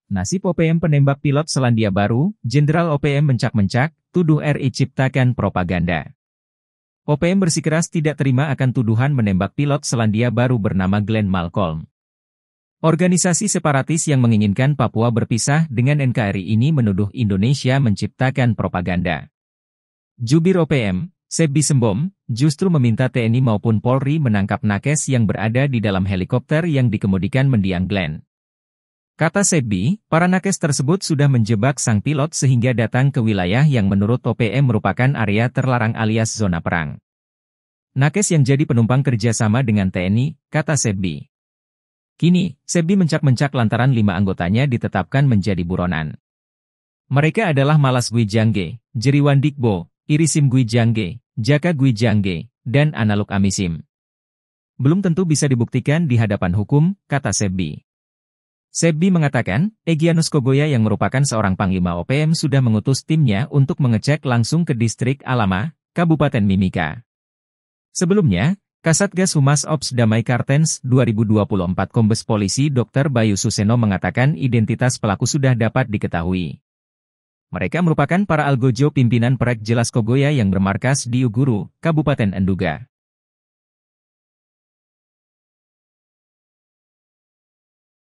Nasib OPM penembak pilot Selandia Baru, Jenderal OPM mencak-mencak, tuduh RI ciptakan propaganda. OPM bersikeras tidak terima akan tuduhan menembak pilot Selandia Baru bernama Glenn Malcolm. Organisasi separatis yang menginginkan Papua berpisah dengan NKRI ini menuduh Indonesia menciptakan propaganda. Jubir OPM, Sebbi Sembom, justru meminta TNI maupun Polri menangkap nakes yang berada di dalam helikopter yang dikemudikan mendiang Glenn. Kata Sebbi, para nakes tersebut sudah menjebak sang pilot sehingga datang ke wilayah yang menurut OPM merupakan area terlarang alias zona perang. Nakes yang jadi penumpang kerjasama dengan TNI, kata Sebbi. Kini, Sebbi mencak-mencak lantaran 5 anggotanya ditetapkan menjadi buronan. Mereka adalah Malas Gwijangge, Jeriwan Dikbo, Irisim Gwijangge, Jaka Gwijangge, dan Analuk Amisim. Belum tentu bisa dibuktikan di hadapan hukum, kata Sebbi. Sebbi mengatakan, Egyanus Kogoya yang merupakan seorang panglima OPM sudah mengutus timnya untuk mengecek langsung ke distrik Alama, Kabupaten Mimika. Sebelumnya, Kasatgas Humas Ops Damai Kartens 2024 Kombes Polisi Dr. Bayu Suseno mengatakan identitas pelaku sudah dapat diketahui. Mereka merupakan para algojo pimpinan Prek Jelas Kogoya yang bermarkas di Uguru, Kabupaten Enduga.